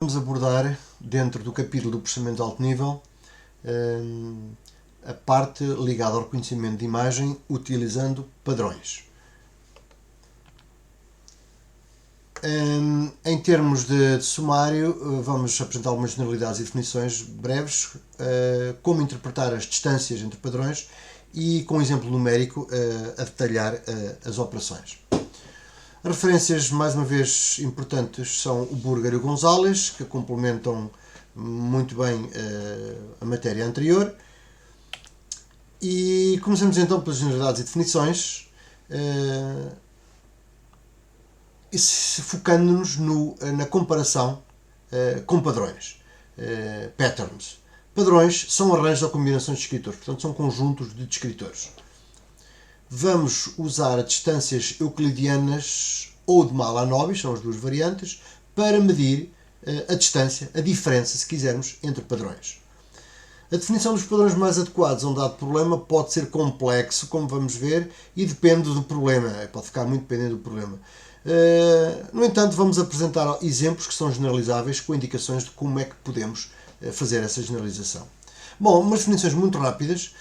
Vamos abordar, dentro do capítulo do processamento de alto nível, a parte ligada ao reconhecimento de imagem utilizando padrões. Em termos de sumário, vamos apresentar algumas generalidades e definições breves, como interpretar as distâncias entre padrões e, com um exemplo numérico, a detalhar as operações. As referências, mais uma vez, importantes são o Burger e o Gonzalez, que complementam muito bem a matéria anterior. E começamos então pelas generalidades e definições, focando-nos na comparação com padrões. Patterns. Padrões são arranjos ou combinações de descritores, portanto são conjuntos de descritores. Vamos usar distâncias euclidianas ou de Mahalanobis, são as duas variantes, para medir a distância, a diferença, se quisermos, entre padrões. A definição dos padrões mais adequados a um dado problema pode ser complexo, como vamos ver, e depende do problema, pode ficar muito dependente do problema. No entanto, vamos apresentar exemplos que são generalizáveis com indicações de como é que podemos fazer essa generalização. Bom, umas definições muito rápidas.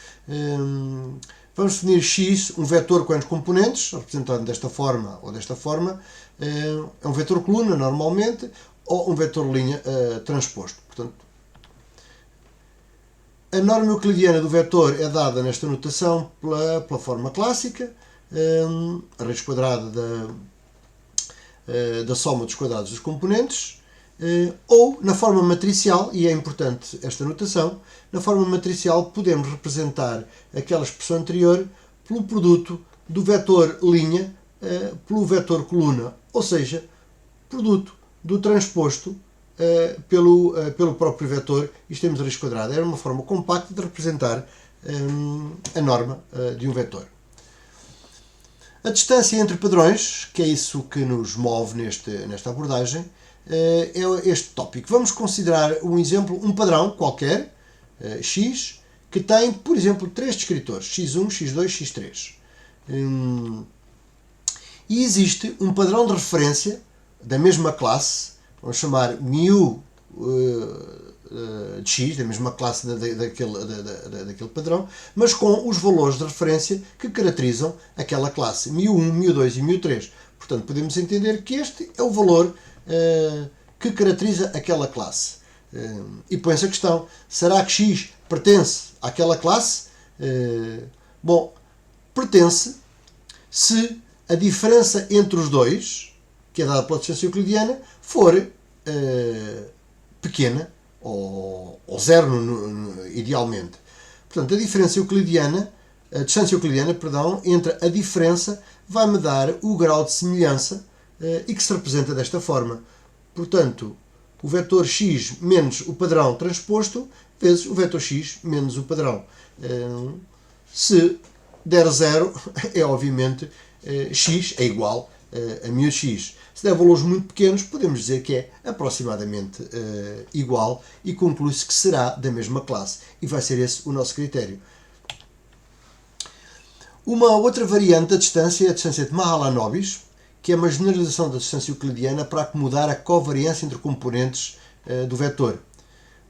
Vamos definir x, um vetor com n componentes, representado desta forma ou desta forma. É um vetor coluna, normalmente, ou um vetor linha transposto. Portanto, a norma euclidiana do vetor é dada nesta notação pela forma clássica, a raiz quadrada da soma dos quadrados dos componentes, ou na forma matricial, e é importante esta notação, na forma matricial podemos representar aquela expressão anterior pelo produto do vetor linha pelo vetor coluna, ou seja, produto do transposto pelo próprio vetor, isto temos a raiz quadrada. Era uma forma compacta de representar a norma de um vetor. A distância entre padrões, que é isso que nos move nesta abordagem, é este tópico. Vamos considerar um exemplo, um padrão qualquer, x, que tem, por exemplo, três descritores, x1, x2, x3. E existe um padrão de referência da mesma classe, vamos chamar μ de x, da mesma classe daquele padrão, mas com os valores de referência que caracterizam aquela classe, μ1, μ2 e μ3. Portanto, podemos entender que este é o valor que caracteriza aquela classe. E põe-se a questão, será que x pertence àquela classe? Bom, pertence se a diferença entre os dois, que é dada pela distância euclidiana, for pequena, ou zero idealmente. Portanto, a distância euclidiana, entre a diferença vai-me dar o grau de semelhança e que se representa desta forma. Portanto, o vetor x menos o padrão transposto vezes o vetor x menos o padrão. Se der zero, é obviamente x é igual a μx. Se der valores muito pequenos, podemos dizer que é aproximadamente igual e conclui-se que será da mesma classe. E vai ser esse o nosso critério. Uma outra variante da distância é a distância de Mahalanobis, que é uma generalização da distância euclidiana para acomodar a covariância entre componentes do vetor.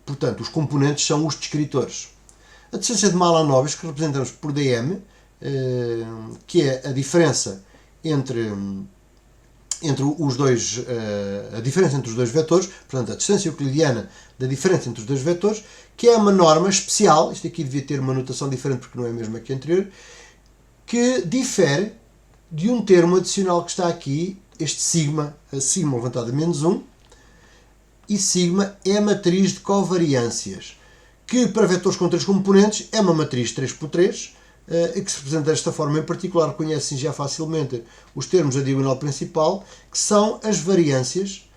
Portanto, os componentes são os descritores. A distância de Mahalanobis, que representamos por dm, que é a diferença entre os dois, a diferença entre os dois vetores, portanto, a distância euclidiana da diferença entre os dois vetores, que é uma norma especial, isto aqui devia ter uma notação diferente porque não é a mesma que a anterior, que difere de um termo adicional que está aqui, este sigma levantado a menos 1, e sigma é a matriz de covariâncias, que para vetores com 3 componentes é uma matriz 3x3, e que se representa desta forma. Em particular, reconhecem já facilmente os termos da diagonal principal, que são as variâncias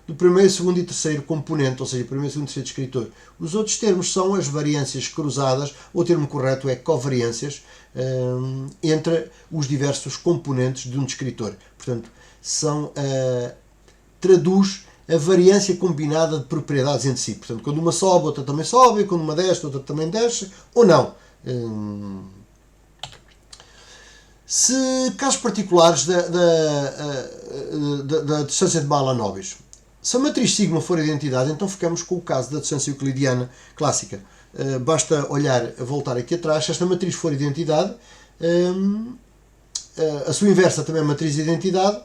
do primeiro, segundo e terceiro componente, ou seja, primeiro, segundo e terceiro descritor. Os outros termos são as variâncias cruzadas, ou o termo correto é covariâncias, entre os diversos componentes de um descritor. Portanto, traduz a variância combinada de propriedades entre si. Portanto, quando uma sobe, outra também sobe, quando uma desce, outra também desce, ou não. Se casos particulares da distância de Mahalanobis, Se a matriz sigma for identidade, então ficamos com o caso da distância euclidiana clássica. Basta voltar aqui atrás. Se esta matriz for identidade, a sua inversa também é matriz de identidade,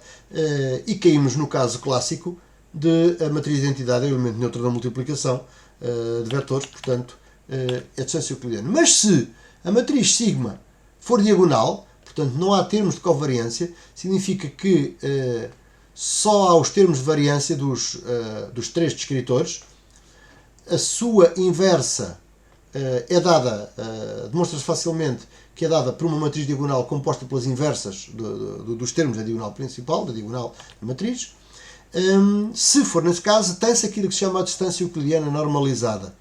e caímos no caso clássico de a matriz de identidade é o elemento neutro da multiplicação de vetores, portanto é a distância euclidiana. Mas se a matriz sigma for diagonal, portanto não há termos de covariância, significa que só há os termos de variância dos três descritores. A sua inversa é dada, demonstra-se facilmente que é dada por uma matriz diagonal composta pelas inversas dos termos da diagonal principal, da diagonal da matriz. Se for nesse caso, tem-se aquilo que se chama a distância euclidiana normalizada,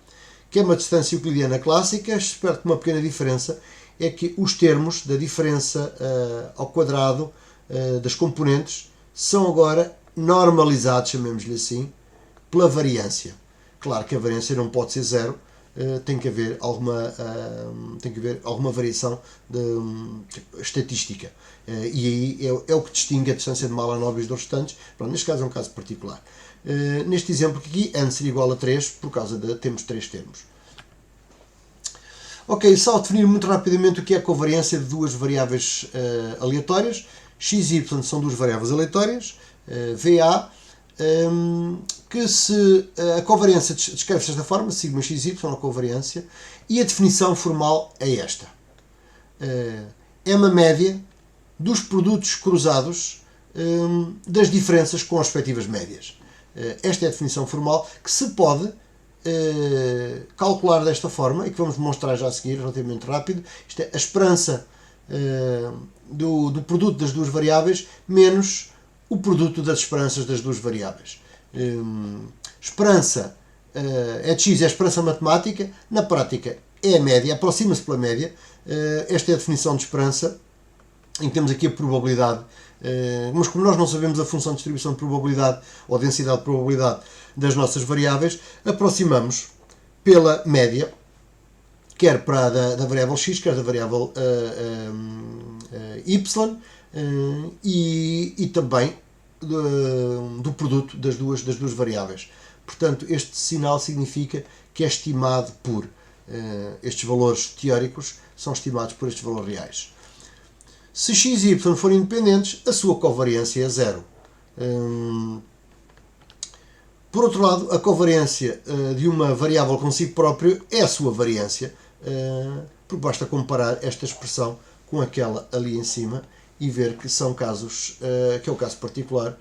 que é uma distância euclidiana clássica, espero que uma pequena diferença, é que os termos da diferença ao quadrado das componentes são agora normalizados, chamemos-lhe assim, pela variância. Claro que a variância não pode ser zero, tem que haver alguma variação estatística. E aí é o que distingue a distância de Mahalanobis dos restantes. Pronto, neste caso é um caso particular. Neste exemplo aqui, n seria igual a 3, por causa de temos 3 termos. Ok, só definir muito rapidamente o que é a covariância de duas variáveis aleatórias. X e y são duas variáveis aleatórias, VA, que a covariância descreve-se desta forma, sigma xy, a covariância, e a definição formal é esta. É uma média dos produtos cruzados das diferenças com as respectivas médias. Esta é a definição formal que se pode calcular desta forma e que vamos demonstrar já a seguir, relativamente rápido. Isto é a esperança do produto das duas variáveis menos o produto das esperanças das duas variáveis. Esperança é de x, é a esperança matemática, na prática é a média, aproxima-se pela média. Esta é a definição de esperança, em que temos aqui a probabilidade, mas como nós não sabemos a função de distribuição de probabilidade ou densidade de probabilidade das nossas variáveis, aproximamos pela média, quer para da variável x, quer da variável y, e também do produto das duas variáveis. Portanto, este sinal significa que é estimado por estes valores teóricos, são estimados por estes valores reais. Se x e y forem independentes, a sua covariância é zero. Por outro lado, a covariância de uma variável consigo próprio é a sua variância, porque basta comparar esta expressão com aquela ali em cima e ver que são casos, que é o caso particular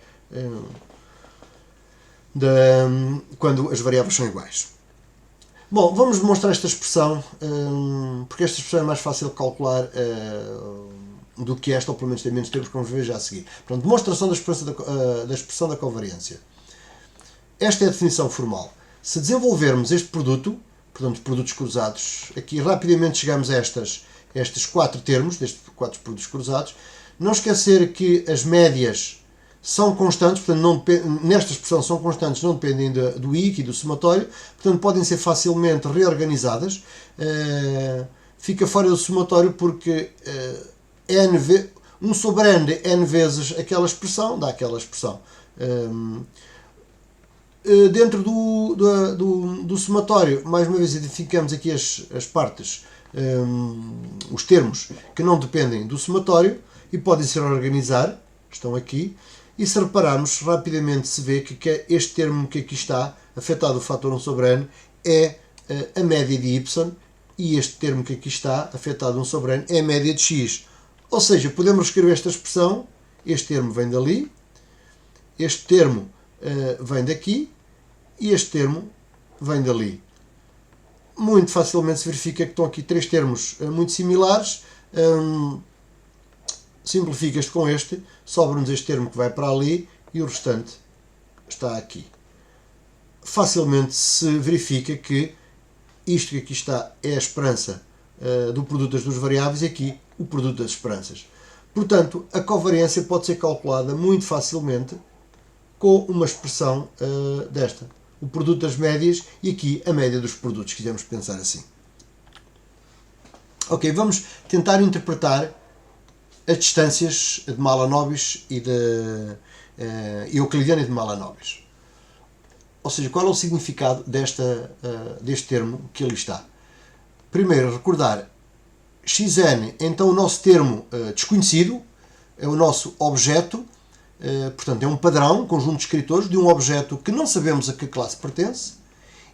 quando as variáveis são iguais. Bom, vamos demonstrar esta expressão, porque esta expressão é mais fácil de calcular do que esta, ou pelo menos tem menos termos, que vamos ver já a seguir. Portanto, demonstração da expressão da covariância. Esta é a definição formal. Se desenvolvermos este produto, portanto, produtos cruzados, aqui rapidamente chegamos a estes 4 termos, destes 4 produtos cruzados. Não esquecer que as médias são constantes, portanto, nesta expressão são constantes, não dependem do I e do somatório, portanto, podem ser facilmente reorganizadas. Fica fora do somatório porque 1 sobre n de n vezes aquela expressão dá aquela expressão. Dentro do somatório, mais uma vez, identificamos aqui as partes, os termos que não dependem do somatório e podem se organizar, estão aqui, e se repararmos, rapidamente se vê que este termo que aqui está, afetado o fator 1 sobre n, é a média de y, e este termo que aqui está, afetado 1 sobre n, é a média de x. Ou seja, podemos escrever esta expressão, este termo vem dali, este termo vem daqui, e este termo vem dali. Muito facilmente se verifica que estão aqui 3 termos muito similares. Simplifica-se com este, sobra-nos este termo que vai para ali e o restante está aqui. Facilmente se verifica que isto que aqui está é a esperança do produto das duas variáveis e aqui o produto das esperanças. Portanto, a covariância pode ser calculada muito facilmente com uma expressão desta. O produto das médias e aqui a média dos produtos, se quisermos pensar assim. Ok, vamos tentar interpretar as distâncias de Mahalanobis e euclidiana e de Mahalanobis. Ou seja, qual é o significado deste termo que ali está? Primeiro, recordar xn, então o nosso termo desconhecido, é o nosso objeto, portanto é um padrão, um conjunto de descritores de um objeto que não sabemos a que classe pertence,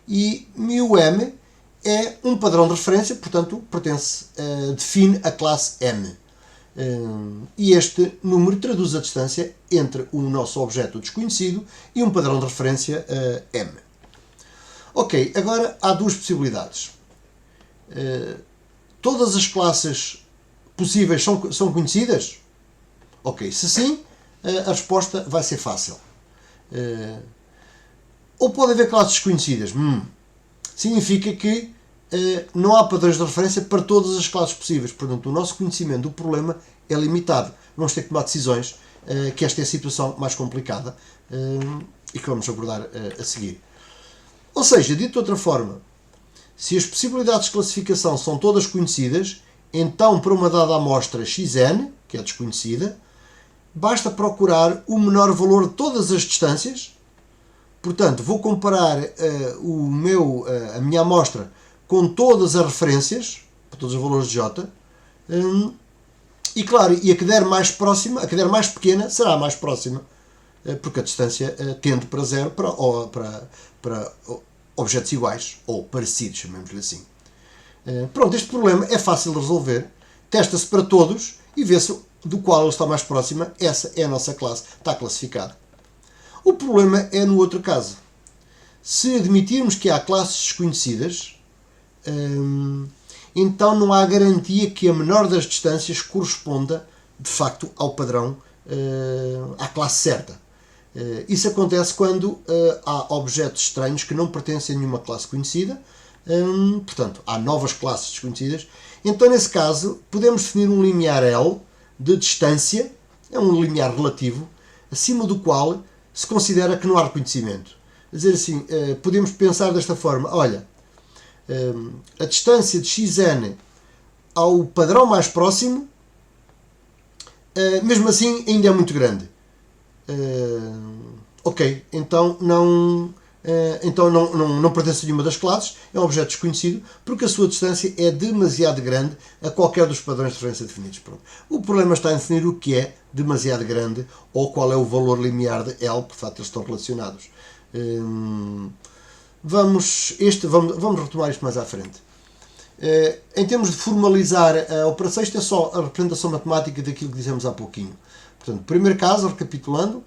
e μm é um padrão de referência, portanto define a classe m. E este número traduz a distância entre o nosso objeto desconhecido e um padrão de referência m. Ok, agora há duas possibilidades. Todas as classes possíveis são conhecidas? Ok, se sim, a resposta vai ser fácil. Ou pode haver classes desconhecidas? Significa que não há padrões de referência para todas as classes possíveis. Portanto, o nosso conhecimento do problema é limitado. Vamos ter que tomar decisões, que esta é a situação mais complicada e que vamos abordar a seguir. Ou seja, dito de outra forma, se as possibilidades de classificação são todas conhecidas, então para uma dada amostra xn, que é desconhecida, basta procurar o menor valor de todas as distâncias. Portanto, vou comparar a minha amostra com todas as referências, para todos os valores de j, e claro, e a que der mais próxima, a que der mais pequena, será a mais próxima, porque a distância tende para zero para objetos iguais, ou parecidos, chamemos-lhe assim. Pronto, este problema é fácil de resolver, testa-se para todos e vê-se do qual ele está mais próxima, essa é a nossa classe, está classificada. O problema é no outro caso. Se admitirmos que há classes desconhecidas, então não há garantia que a menor das distâncias corresponda, de facto, ao padrão, à classe certa. Isso acontece quando há objetos estranhos que não pertencem a nenhuma classe conhecida, portanto, há novas classes desconhecidas. Então, nesse caso, podemos definir um limiar L de distância, é um limiar relativo, acima do qual se considera que não há reconhecimento. Quer dizer assim, podemos pensar desta forma, olha, a distância de xn ao padrão mais próximo, mesmo assim ainda é muito grande. Ok, então não pertence a nenhuma das classes, é um objeto desconhecido, porque a sua distância é demasiado grande a qualquer dos padrões de referência definidos. Pronto. O problema está em definir o que é demasiado grande ou qual é o valor limiar de L, porque de facto eles estão relacionados. Vamos retomar isto mais à frente. Em termos de formalizar a operação, isto é só a representação matemática daquilo que dizemos há pouquinho. Portanto, primeiro caso, recapitulando,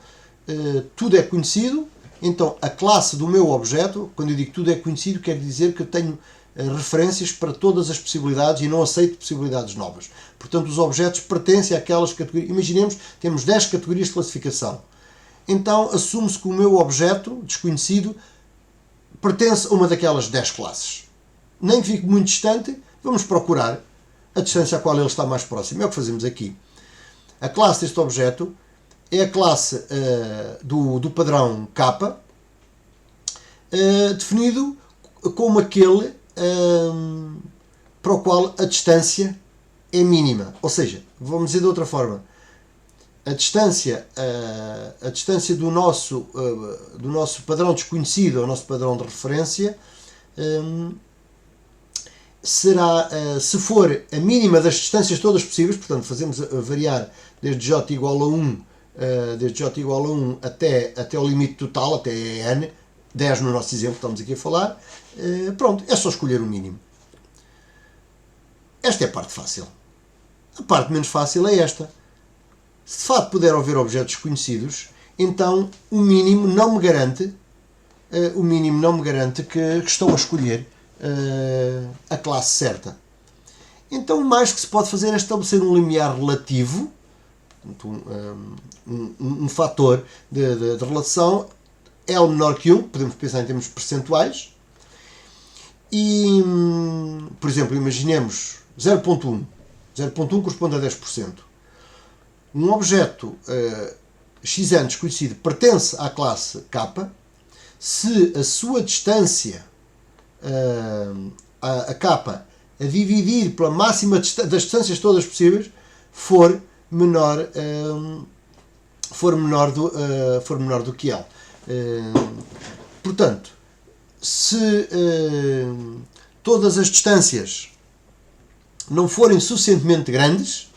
tudo é conhecido, então a classe do meu objeto, quando eu digo tudo é conhecido, quer dizer que eu tenho referências para todas as possibilidades e não aceito possibilidades novas. Portanto, os objetos pertencem àquelas categorias. Imaginemos, temos 10 categorias de classificação. Então, assume-se que o meu objeto desconhecido pertence a uma daquelas 10 classes. Nem que fique muito distante, vamos procurar a distância à qual ele está mais próximo. É o que fazemos aqui. A classe deste objeto é a classe do padrão K, definido como aquele para o qual a distância é mínima. Ou seja, vamos dizer de outra forma, a distância do nosso padrão desconhecido ao nosso padrão de referência será, se for a mínima das distâncias todas possíveis, portanto fazemos variar desde j igual a 1, até o limite total, até n, 10 no nosso exemplo que estamos aqui a falar, pronto, é só escolher o mínimo. Esta é a parte fácil. A parte menos fácil é esta. Se de facto puder haver objetos desconhecidos, então o mínimo não me garante que estou a escolher a classe certa. Então o mais que se pode fazer é estabelecer um limiar relativo, um fator de relação L menor que 1, podemos pensar em termos percentuais, e, por exemplo, imaginemos 0.1. 0.1 corresponde a 10%. Um objeto xn desconhecido pertence à classe K se a sua distância a K a dividir pela máxima das distâncias todas possíveis for menor do que L. Portanto, se todas as distâncias não forem suficientemente grandes,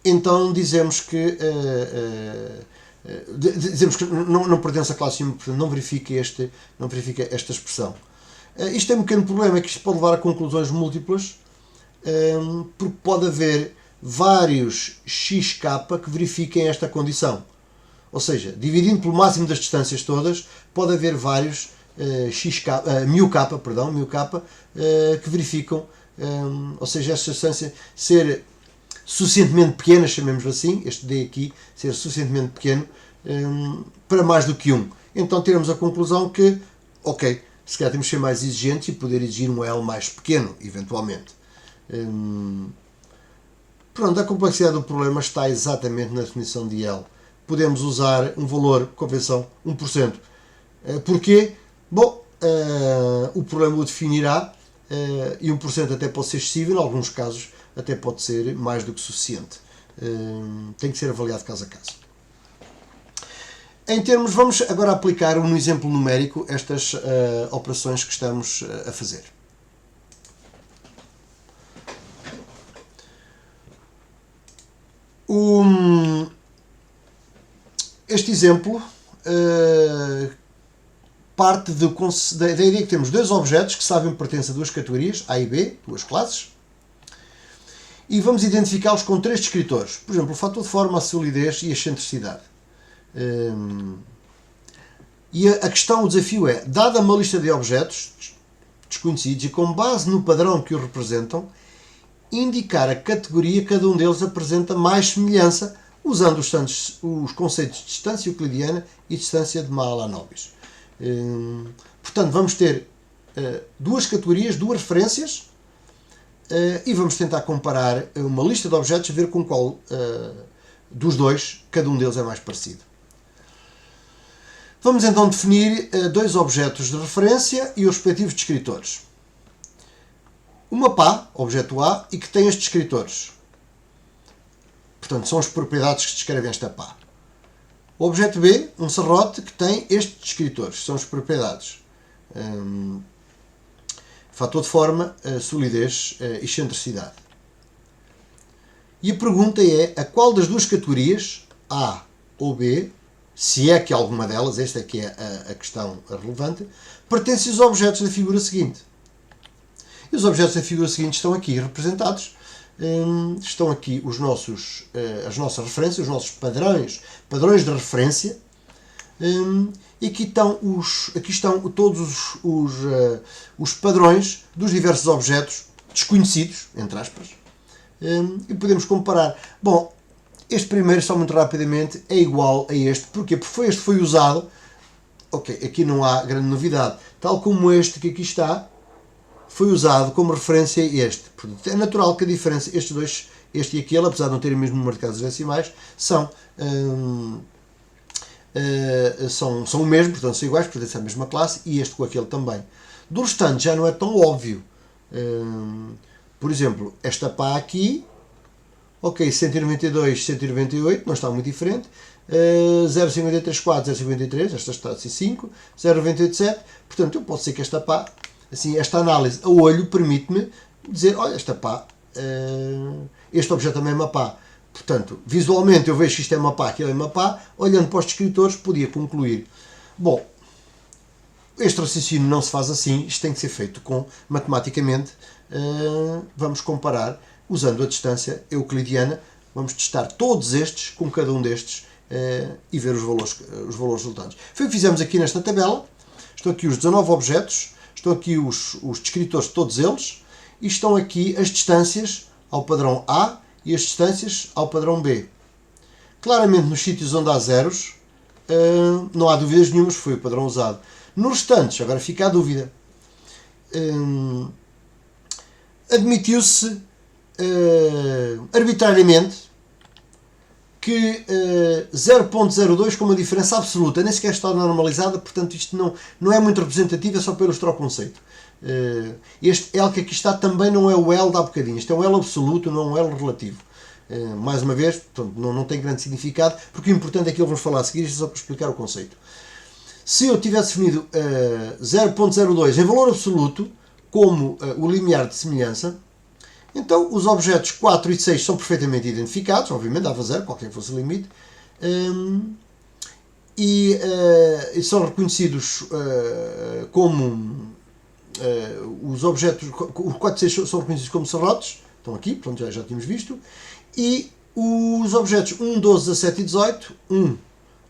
então dizemos que não pertence à classe 1, portanto não verifica esta expressão. Isto é um pequeno problema, é que isto pode levar a conclusões múltiplas, porque pode haver vários xk que verifiquem esta condição. Ou seja, dividindo pelo máximo das distâncias todas, pode haver vários μk que verificam, ou seja, esta distância ser suficientemente pequena, chamemos assim, este D aqui, ser suficientemente pequeno para mais do que 1. Então teremos a conclusão que, ok, se calhar temos que ser mais exigentes e poder exigir um L mais pequeno, eventualmente. Pronto, a complexidade do problema está exatamente na definição de L. Podemos usar um valor, convenção, 1%. Porquê? Bom, o problema o definirá e 1% até pode ser excessivo, em alguns casos até pode ser mais do que suficiente. Tem que ser avaliado caso a caso. Em termos, vamos agora aplicar no exemplo numérico estas operações que estamos a fazer. Este exemplo parte da ideia que temos dois objetos que sabem que pertencem a duas categorias, A e B, duas classes, e vamos identificá-los com três descritores. Por exemplo, o fator de forma, a solidez e a excentricidade. E a questão, o desafio é, dada uma lista de objetos desconhecidos e com base no padrão que os representam, indicar a categoria que cada um deles apresenta mais semelhança, usando os conceitos de distância euclidiana e distância de Mahalanobis. Portanto, vamos ter duas categorias, duas referências, e vamos tentar comparar uma lista de objetos, ver com qual dos dois cada um deles é mais parecido. Vamos então definir dois objetos de referência e os respectivos descritores. Uma pá, objeto A, e que tem estes descritores. Portanto, são as propriedades que descrevem esta pá. O objeto B, um serrote, que tem estes descritores, são as propriedades. Fator de forma, solidez e excentricidade. E a pergunta é, a qual das duas categorias, A ou B, se é que alguma delas, esta é que é a questão relevante, pertence aos objetos da figura seguinte. E os objetos da figura seguinte estão aqui representados. Estão aqui as nossas referências, os nossos padrões de referência. E aqui estão todos os padrões dos diversos objetos desconhecidos, entre aspas. E podemos comparar. Bom, este primeiro, só muito rapidamente, é igual a este. Porquê? Porque este foi usado. Ok, aqui não há grande novidade. Tal como este que aqui está, foi usado como referência a este. Portanto, é natural que a diferença, estes dois, este e aquele, apesar de não terem o mesmo número de casas decimais, são o mesmo, portanto são iguais, pertencem à mesma classe, e este com aquele também. Do restante já não é tão óbvio. Por exemplo, esta pá aqui, ok, 192, 198, não está muito diferente. 0,534, 0,53, esta está a ser 5, 0,987, portanto eu posso dizer que esta pá, assim, esta análise a olho permite-me dizer, olha, esta pá, este objeto também é uma pá. Portanto, visualmente eu vejo que isto é uma pá, aquilo é uma pá, olhando para os descritores podia concluir. Bom, este raciocínio não se faz assim, isto tem que ser feito matematicamente. Vamos comparar, usando a distância euclidiana, vamos testar todos estes com cada um destes e ver os valores resultantes. Foi o que fizemos aqui nesta tabela. Estão aqui os 19 objetos, estão aqui os descritores de todos eles, e estão aqui as distâncias ao padrão A e as distâncias ao padrão B. Claramente nos sítios onde há zeros, não há dúvidas nenhumas, foi o padrão usado. Nos restantes, agora fica a dúvida. Admitiu-se arbitrariamente que 0.02 com uma diferença absoluta, nem sequer está normalizada, portanto isto não é muito representativo, é só para ilustrar o conceito. Este L que aqui está também não é o L de há bocadinho, este é um L absoluto, não é um L relativo. Mais uma vez, portanto, não tem grande significado, porque o importante é que eu vou falar a seguir, isto é só para explicar o conceito. Se eu tivesse definido 0.02 em valor absoluto, como o limiar de semelhança, então os objetos 4 e 6 são perfeitamente identificados, obviamente dava 0, qualquer que fosse o limite, e são reconhecidos como os objetos, os 4 e 6 são reconhecidos como serrotes, estão aqui, portanto já tínhamos visto, e os objetos 1, 12, 17 e 18, 1,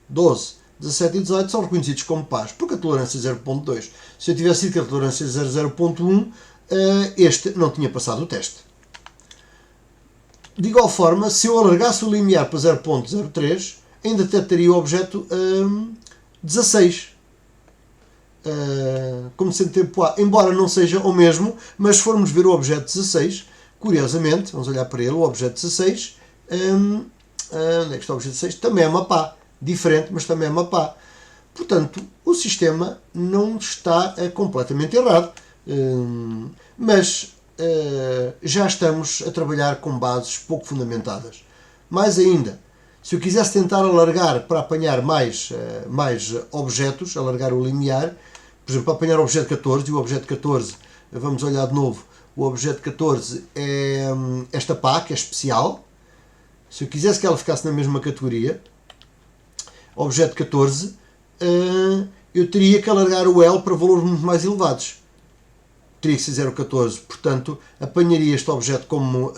12, 17 e 18 são reconhecidos como pares, porque a tolerância é 0.2. Se eu tivesse dito que a tolerância é 0.1, este não tinha passado o teste. De igual forma, se eu alargasse o limiar para 0.03, ainda detectaria o objeto 16. Como sendo tempo A, embora não seja o mesmo, mas se formos ver o objeto 16, curiosamente, vamos olhar para ele, o objeto 16, onde é que está o objeto 16? Também é uma pá, diferente, mas também é uma pá. Portanto, o sistema não está completamente errado, mas já estamos a trabalhar com bases pouco fundamentadas. Mais ainda, se eu quisesse tentar alargar para apanhar mais objetos, alargar o limiar, por exemplo, para apanhar o objeto 14, e o objeto 14, vamos olhar de novo, o objeto 14 é esta pá, que é especial. Se eu quisesse que ela ficasse na mesma categoria, objeto 14, eu teria que alargar o L para valores muito mais elevados. Teria que ser 0.14, portanto, apanharia este objeto como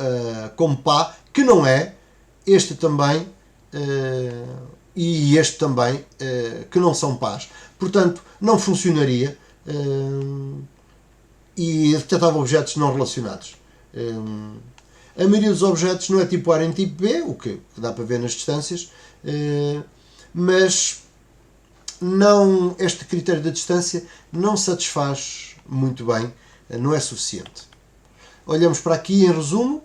pá, que não é, este também, e este também, que não são pás. Portanto, não funcionaria e detectava objetos não relacionados. A maioria dos objetos não é tipo A nem tipo B, o que dá para ver nas distâncias, mas não, este critério da distância não satisfaz muito bem, não é suficiente. Olhamos para aqui, em resumo,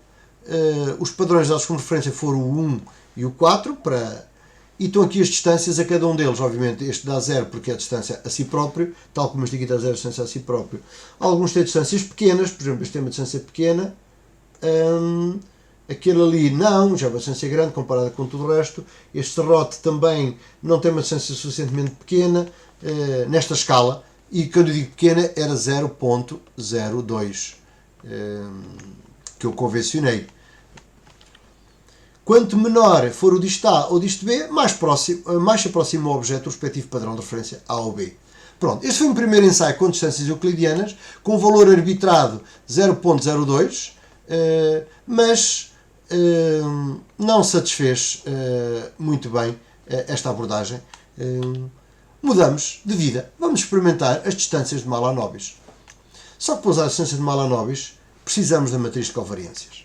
os padrões dados como referência foram o 1 e o 4, e estão aqui as distâncias a cada um deles. Obviamente este dá 0 porque é a distância a si próprio, tal como este aqui dá 0 a distância a si próprio. Alguns têm distâncias pequenas, por exemplo, este tem uma distância pequena, aquele ali não, já é uma distância grande comparada com tudo o resto. Este serrote também não tem uma distância suficientemente pequena nesta escala, e quando eu digo pequena era 0.02 que eu convencionei. Quanto menor for o disto A ou disto B, mais se aproxima o objeto do respectivo padrão de referência A ou B. Pronto, este foi um primeiro ensaio com distâncias euclidianas, com valor arbitrado 0.02, mas não satisfez muito bem esta abordagem. Mudamos de vida. Vamos experimentar as distâncias de Mahalanobis. Só que para usar a distância de Mahalanobis precisamos da matriz de covariâncias.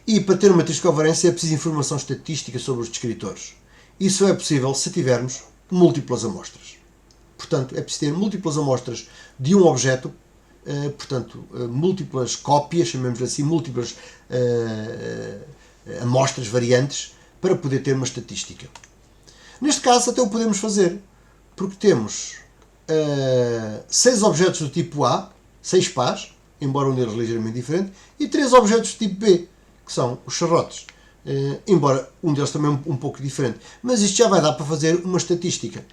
E para ter uma matriz de covariância é preciso informação estatística sobre os descritores. Isso é possível se tivermos múltiplas amostras. Portanto, é preciso ter múltiplas amostras de um objeto, portanto, múltiplas cópias, chamemos assim, múltiplas amostras variantes, para poder ter uma estatística. Neste caso até o podemos fazer, porque temos 6 objetos do tipo A, 6 pás, embora um deles ligeiramente diferente, e 3 objetos do tipo B, que são os serrotes, embora um deles também um pouco diferente. Mas isto já vai dar para fazer uma estatística.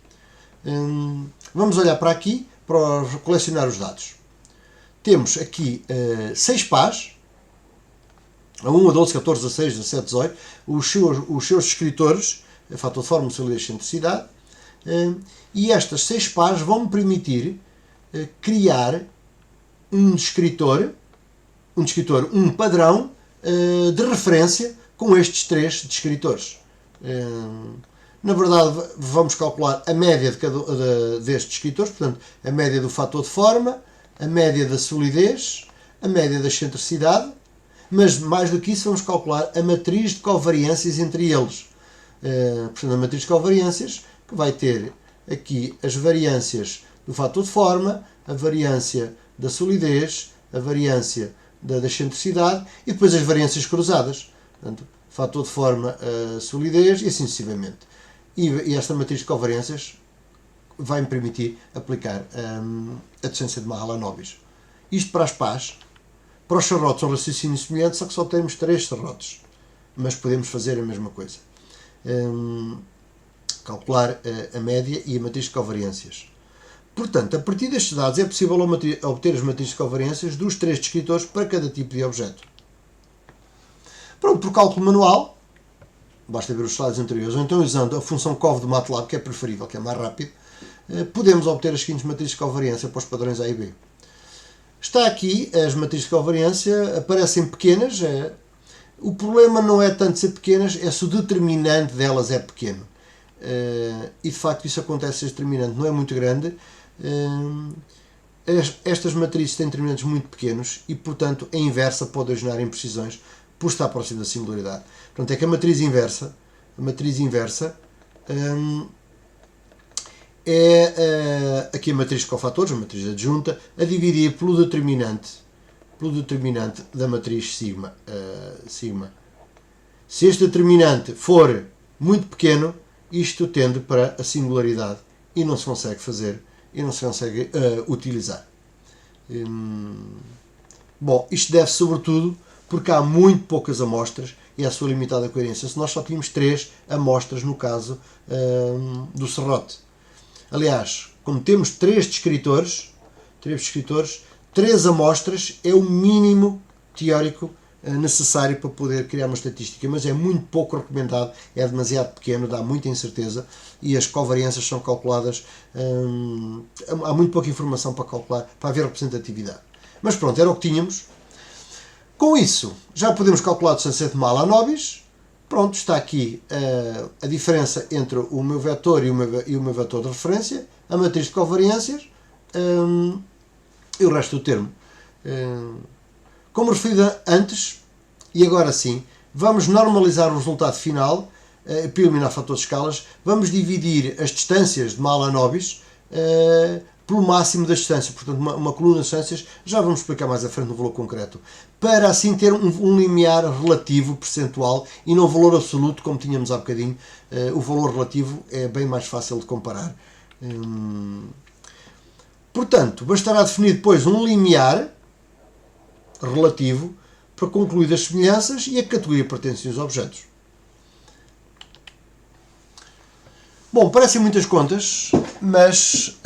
Vamos olhar para aqui, para colecionar os dados. Temos aqui 6 pás, a 1, a 12, 14, 16, 17, 18, os seus descritores, fator de forma, solidez, excentricidade, e estas 6 pás vão me permitir criar um descritor, um padrão de referência com estes 3 descritores. Na verdade, vamos calcular a média destes descritores, portanto, a média do fator de forma, a média da solidez, a média da excentricidade, mas mais do que isso vamos calcular a matriz de covariâncias entre eles. Portanto, a matriz de covariâncias que vai ter aqui as variâncias do fator de forma, a variância da solidez, a variância da excentricidade e depois as variâncias cruzadas. Portanto, fator de forma, solidez e assim sucessivamente. E esta matriz de covariâncias vai me permitir aplicar a distância de Mahalanobis. Isto para as pás. Para os serrotes é um raciocínio semelhante, só que só temos 3 serrotes. Mas podemos fazer a mesma coisa. calcular a média e a matriz de covariâncias. Portanto, a partir destes dados é possível obter as matrizes de covariâncias dos 3 descritores para cada tipo de objeto. Pronto, por cálculo manual, basta ver os slides anteriores, ou então usando a função cov do MATLAB, que é preferível, que é mais rápido, podemos obter as seguintes matrizes de covariância para os padrões A e B. Está aqui, as matrizes de covariância aparecem pequenas. O problema não é tanto ser pequenas, é se o determinante delas é pequeno. E de facto isso acontece se o determinante não é muito grande. Estas matrizes têm determinantes muito pequenos e, portanto, a inversa pode originar imprecisões por estar próximo da singularidade. Portanto, é que a matriz inversa é aqui a matriz de cofatores, a matriz adjunta, a dividir pelo determinante da matriz sigma. Se este determinante for muito pequeno, isto tende para a singularidade e não se consegue fazer, e não se consegue utilizar. Bom, isto deve sobretudo porque há muito poucas amostras e a sua limitada coerência. Se nós só tínhamos 3 amostras no caso do serrote. Aliás, como temos 3 descritores, 3 amostras é o mínimo teórico necessário para poder criar uma estatística, mas é muito pouco recomendado, é demasiado pequeno, dá muita incerteza e as covariâncias são calculadas, há muito pouca informação para calcular, para haver representatividade. Mas pronto, era o que tínhamos. Com isso, já podemos calcular a distância de Malan nobis. Pronto, está aqui a diferença entre o meu vetor e o meu vetor de referência, a matriz de covariâncias e o resto do termo. Como referido antes, e agora sim, vamos normalizar o resultado final para eliminar fatores de escalas. Vamos dividir as distâncias de Malan nobis pelo máximo das distâncias, portanto uma coluna de distâncias, já vamos explicar mais à frente no valor concreto, para assim ter um limiar relativo percentual e não valor absoluto, como tínhamos há bocadinho. O valor relativo é bem mais fácil de comparar. Portanto, bastará definir depois um limiar relativo para concluir as semelhanças e a categoria pertencem aos objetos. Bom, parecem muitas contas, mas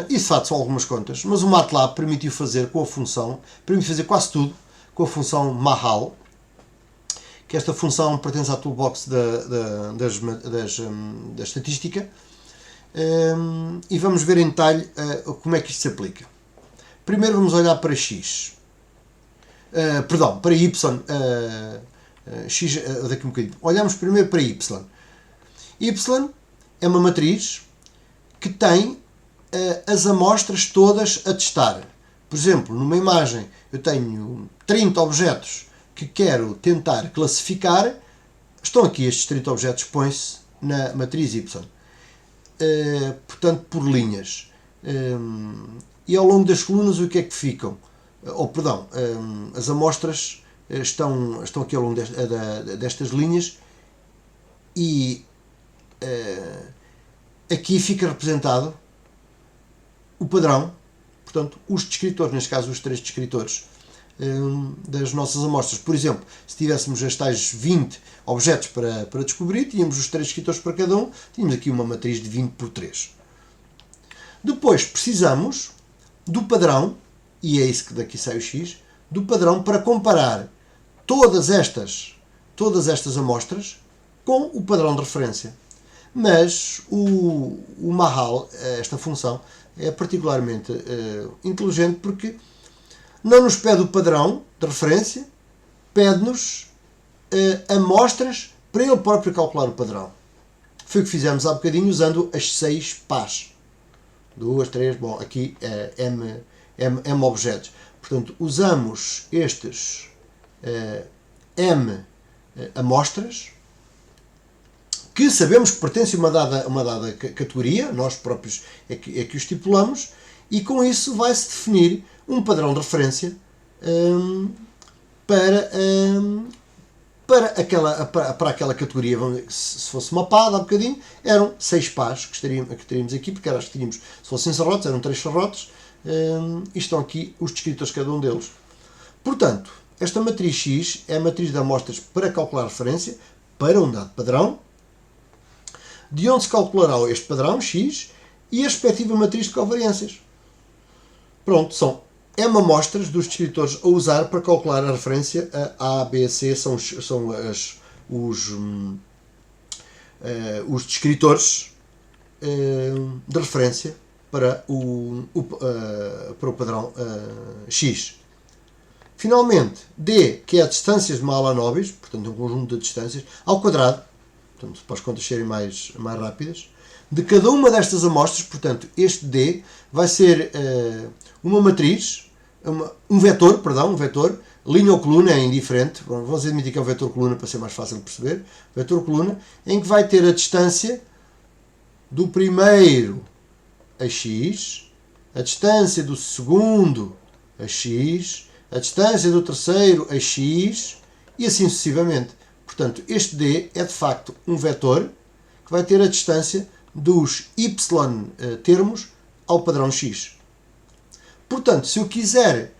e de facto são algumas contas, mas o MATLAB permitiu fazer com a função, permite fazer quase tudo com a função Mahal, que esta função pertence à toolbox da estatística, e vamos ver em detalhe como é que isto se aplica. Primeiro vamos olhar para x, para y, x daqui a um bocadinho. Olhamos primeiro para y. Y é uma matriz que tem as amostras todas a testar. Por exemplo, numa imagem eu tenho 30 objetos que quero tentar classificar, estão aqui estes 30 objetos, põem-se na matriz Y. Portanto, por linhas. E ao longo das colunas o que é que ficam? As amostras estão aqui ao longo destas linhas e aqui fica representado o padrão, portanto, os descritores, neste caso os 3 descritores das nossas amostras. Por exemplo, se tivéssemos as tais 20 objetos para descobrir, tínhamos os 3 descritores para cada um, tínhamos aqui uma matriz de 20 por 3. Depois precisamos do padrão, e é isso que daqui sai o x, do padrão para comparar todas estas amostras com o padrão de referência. Mas o Mahal, esta função, é particularmente inteligente porque não nos pede o padrão de referência, pede-nos amostras para ele próprio calcular o padrão. Foi o que fizemos há bocadinho usando as 6 pás. 2, 3, bom, aqui é M objetos. Portanto, usamos estes M amostras que sabemos que pertencem a uma dada categoria, nós próprios é que o estipulamos, e com isso vai-se definir um padrão de referência para aquela categoria. Se fosse uma pá, há bocadinho, eram 6 pás que teríamos aqui, porque acho que tínhamos, se fossem serrotes, eram 3 serrotes, e estão aqui os descritores de cada um deles. Portanto, esta matriz X é a matriz de amostras para calcular a referência para um dado padrão. de onde se calculará este padrão, x, e a respectiva matriz de covariâncias. Pronto, são amostras dos descritores a usar para calcular a referência a B, C, são os descritores de referência para o padrão x. Finalmente, D, que é a distância de Mahalanobis, portanto um conjunto de distâncias, ao quadrado, portanto, para as contas serem mais rápidas, de cada uma destas amostras, portanto, este D vai ser uma matriz, um vetor, linha ou coluna é indiferente, vamos admitir que é um vetor coluna para ser mais fácil de perceber, vetor coluna, em que vai ter a distância do primeiro a x, a distância do segundo a x, a distância do terceiro a x e assim sucessivamente. Portanto, este D é de facto um vetor que vai ter a distância dos y termos ao padrão x. Portanto, se eu quiser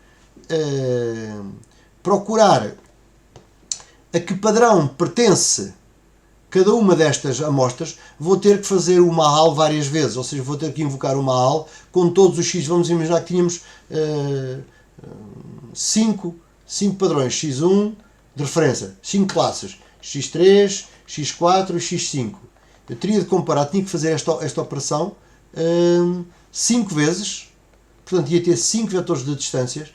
procurar a que padrão pertence cada uma destas amostras, vou ter que fazer o Mahal várias vezes, ou seja, vou ter que invocar o Mahal com todos os x. Vamos imaginar que tínhamos 5 padrões x1 de referência, 5 classes, x3, x4 e x5. Eu teria de comparar, tinha que fazer esta operação 5 vezes, portanto ia ter 5 vetores de distâncias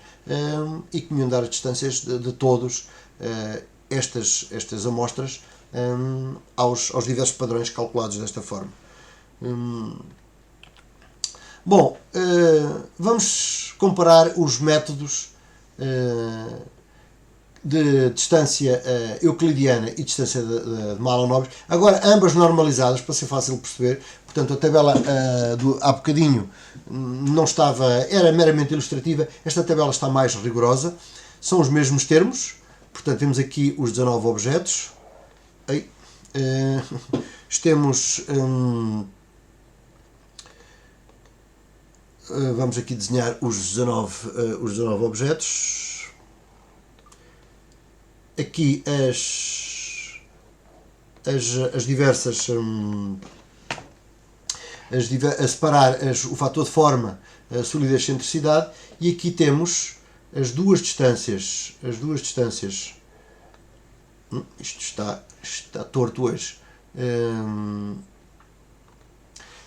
e que me iam dar as distâncias de todos estas amostras aos diversos padrões calculados desta forma. Bom, vamos comparar os métodos de distância euclidiana e distância de Mahalanobis, agora ambas normalizadas para ser fácil de perceber. Portanto, a tabela há bocadinho não estava, era meramente ilustrativa, esta tabela está mais rigorosa, são os mesmos termos, portanto temos aqui os 19 objetos, temos vamos aqui desenhar os 19 objetos. Aqui as diversas a separar o fator de forma, a solidez e excentricidade, e aqui temos as duas distâncias. Isto está torto hoje.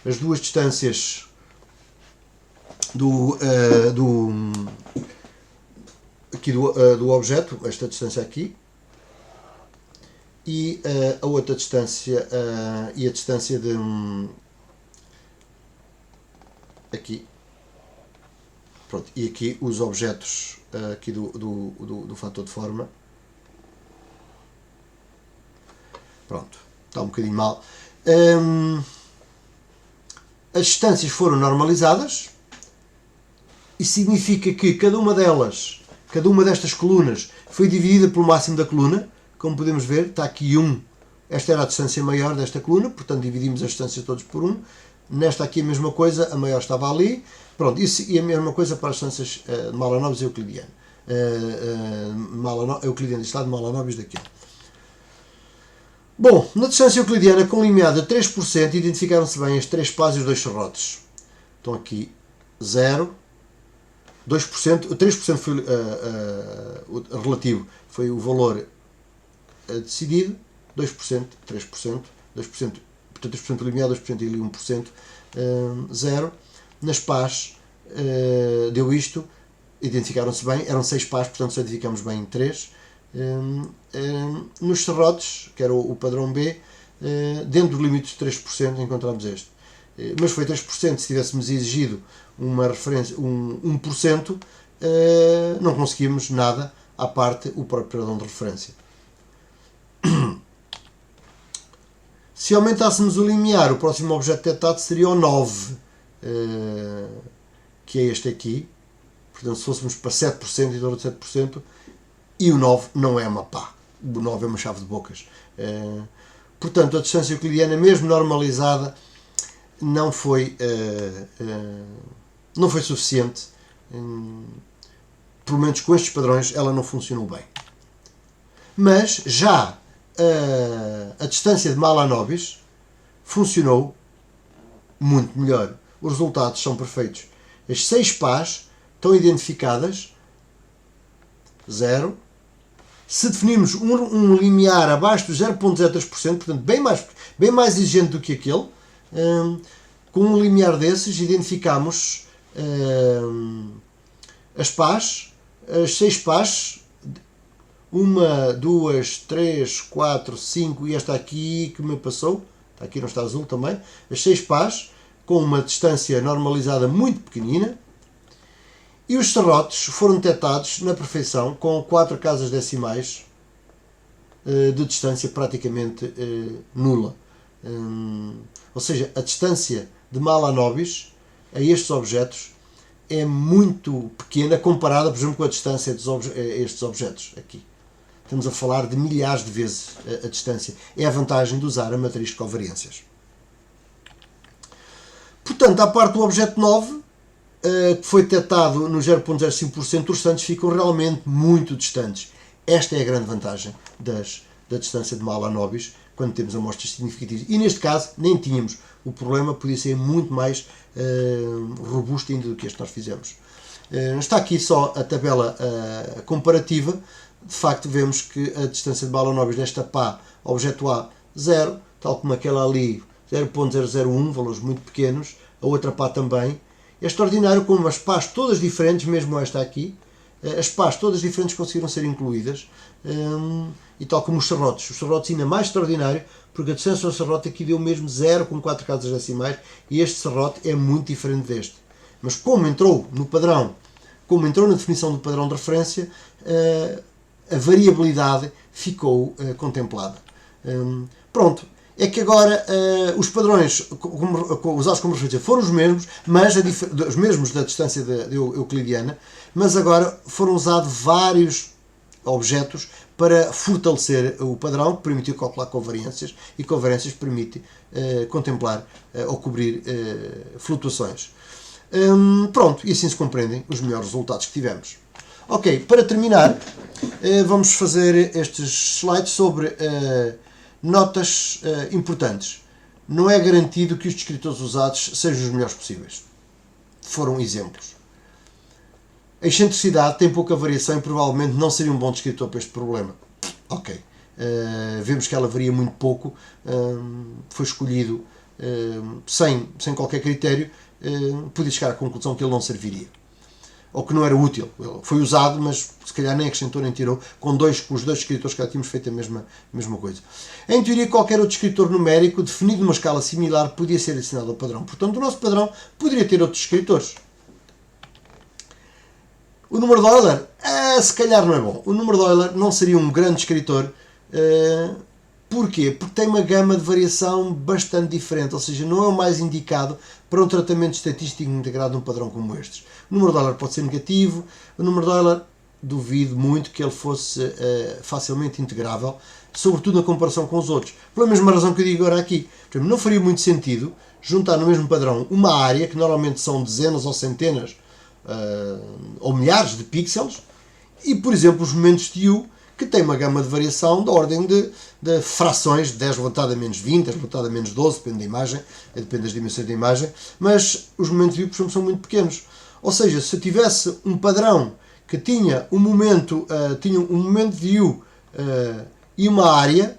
As duas distâncias do objeto, esta distância aqui, e a outra distância, e a distância de aqui. Pronto, e aqui os objetos aqui do fator de forma. Pronto, está um bocadinho mal. As distâncias foram normalizadas. Isso significa que cada uma destas colunas foi dividida pelo máximo da coluna. Como podemos ver, está aqui 1. Esta era a distância maior desta coluna, portanto dividimos as distâncias todas por 1. Nesta aqui a mesma coisa, a maior estava ali. Pronto, isso e a mesma coisa para as distâncias de Mahalanobis e Euclidiana. Euclidiana deste lado, Mahalanobis daquele. Bom, na distância euclidiana com limiar de 3%, identificaram-se bem as 3 pás e os 2 serrotes. Estão aqui 0, 2%, o 3% foi o relativo, foi o valor decidido, 2%, 3%, 2%, portanto 3% limiar, 2% e 1%, 0. Nas pás deu isto, identificaram-se bem, eram 6 pás, portanto só identificamos bem 3. Nos serrotes, que era o padrão B, dentro do limite de 3% encontramos este. Mas foi 3%, se tivéssemos exigido uma referência, 1%, não conseguimos nada, à parte o próprio padrão de referência. Se aumentássemos o limiar, o próximo objeto detectado seria o 9, que é este aqui. Portanto, se fôssemos para 7%, em torno de 7%, e o 9 não é uma pá. O 9 é uma chave de bocas. Portanto, a distância euclidiana, mesmo normalizada, não foi suficiente. Pelo menos com estes padrões, ela não funcionou bem. Mas já a distância de Mahalanobis funcionou muito melhor. Os resultados são perfeitos. As 6 pás estão identificadas, 0. Se definirmos um limiar abaixo do 0,03%, portanto bem mais exigente do que aquele, com um limiar desses identificamos as pás, as 6 pás, 1, 2, 3, 4, 5 e esta aqui que me passou, aqui não está azul também, as 6 pás com uma distância normalizada muito pequenina, e os serrotes foram detectados na perfeição com 4 casas decimais de distância praticamente nula. Ou seja, a distância de Mahalanobis a estes objetos é muito pequena comparada, por exemplo, com a distância a estes objetos aqui. Estamos a falar de milhares de vezes a distância. É a vantagem de usar a matriz de covariâncias. Portanto, à parte do objeto 9, que foi detectado no 0,05%, os restantes ficam realmente muito distantes. Esta é a grande vantagem da distância de Mahalanobis quando temos amostras significativas. E neste caso nem tínhamos. O problema podia ser muito mais robusto ainda do que este que nós fizemos. Está aqui só a tabela comparativa. De facto, vemos que a distância de Mahalanobis nesta pá, objeto A, 0, tal como aquela ali, 0,001, valores muito pequenos. A outra pá também. É extraordinário como as pás todas diferentes, mesmo esta aqui, as pás todas diferentes conseguiram ser incluídas, e tal como os serrotes ainda mais extraordinário, porque a distância ao serrote aqui deu mesmo 0 com 4 casas decimais, e este serrote é muito diferente deste. Mas como entrou no padrão, como entrou na definição do padrão de referência, a variabilidade ficou contemplada. Pronto. É que agora os padrões usados como referência foram os mesmos, mas os mesmos da distância euclidiana, mas agora foram usados vários objetos para fortalecer o padrão, que permitiu calcular covariâncias, e covariâncias permite contemplar ou cobrir flutuações. Pronto, e assim se compreendem os melhores resultados que tivemos. Ok, para terminar, vamos fazer estes slides sobre notas importantes. Não é garantido que os descritores usados sejam os melhores possíveis. Foram exemplos. A excentricidade tem pouca variação e provavelmente não seria um bom descritor para este problema. Ok. Vemos que ela varia muito pouco. Foi escolhido sem qualquer critério. Podia chegar à conclusão que ele não serviria. Ou que não era útil. Ele foi usado, mas se calhar nem acrescentou nem tirou, com os dois descritores que já tínhamos feito a mesma coisa. Em teoria, qualquer outro descritor numérico definido numa escala similar podia ser adicionado ao padrão. Portanto, o nosso padrão poderia ter outros descritores. O número de Euler, se calhar não é bom. O número de Euler não seria um grande descritor. Porquê? Porque tem uma gama de variação bastante diferente, ou seja, não é o mais indicado para um tratamento estatístico integrado num padrão como estes. O número de Euler pode ser negativo, o número de Euler duvido muito que ele fosse facilmente integrável, sobretudo na comparação com os outros. Pela mesma razão que eu digo agora aqui. Por exemplo, não faria muito sentido juntar no mesmo padrão uma área, que normalmente são dezenas ou centenas ou milhares de pixels, e, por exemplo, os momentos de U, que tem uma gama de variação da ordem de frações, de 10 levantado a menos 20, 10 levantado a menos 12, depende da imagem, depende das dimensões da imagem, mas os momentos de U, por exemplo, são muito pequenos. Ou seja, se eu tivesse um padrão que tinha um momento de U e uma área,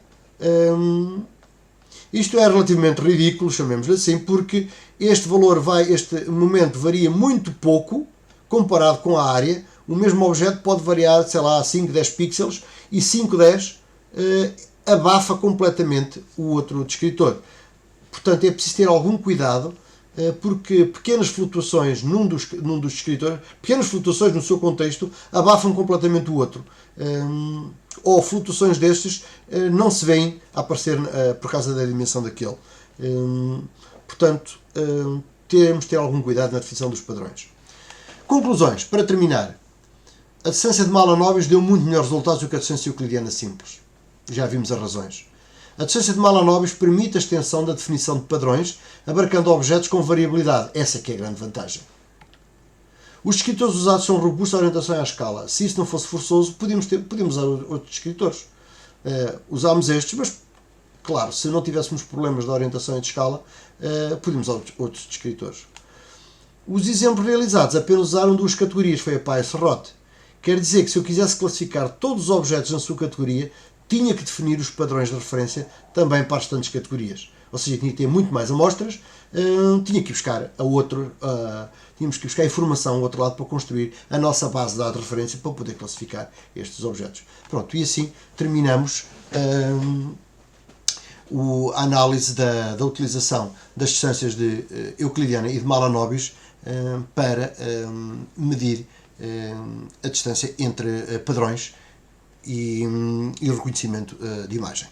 isto é relativamente ridículo, chamemos-lhe assim, porque este momento varia muito pouco comparado com a área. O mesmo objeto pode variar, sei lá, 5, 10 pixels, e 5, 10 abafa completamente o outro descritor. Portanto, é preciso ter algum cuidado, porque pequenas flutuações num dos descritores, pequenas flutuações no seu contexto, abafam completamente o outro. Ou flutuações destes não se veem a aparecer por causa da dimensão daquele. Portanto, temos de ter algum cuidado na definição dos padrões. Conclusões, para terminar. A distância de Mahalanobis deu muito melhores resultados do que a distância euclidiana simples. Já vimos as razões. A distância de Mahalanobis permite a extensão da definição de padrões, abarcando objetos com variabilidade. Essa que é a grande vantagem. Os descritores usados são robustos à orientação à escala. Se isso não fosse forçoso, podíamos usar outros descritores. Usámos estes, mas Claro, se não tivéssemos problemas de orientação e de escala, podíamos usar outros descritores. Os exemplos realizados apenas usaram duas categorias, foi a pá e serrote. Quer dizer que se eu quisesse classificar todos os objetos na sua categoria, tinha que definir os padrões de referência também para as restantes categorias. Ou seja, tinha que ter muito mais amostras, tinha que buscar tínhamos que buscar informação ao outro lado para construir a nossa base de dados de referência para poder classificar estes objetos. Pronto, e assim terminamos a análise da utilização das distâncias de euclidiana e de Mahalanobis para medir a distância entre padrões e o reconhecimento de imagem.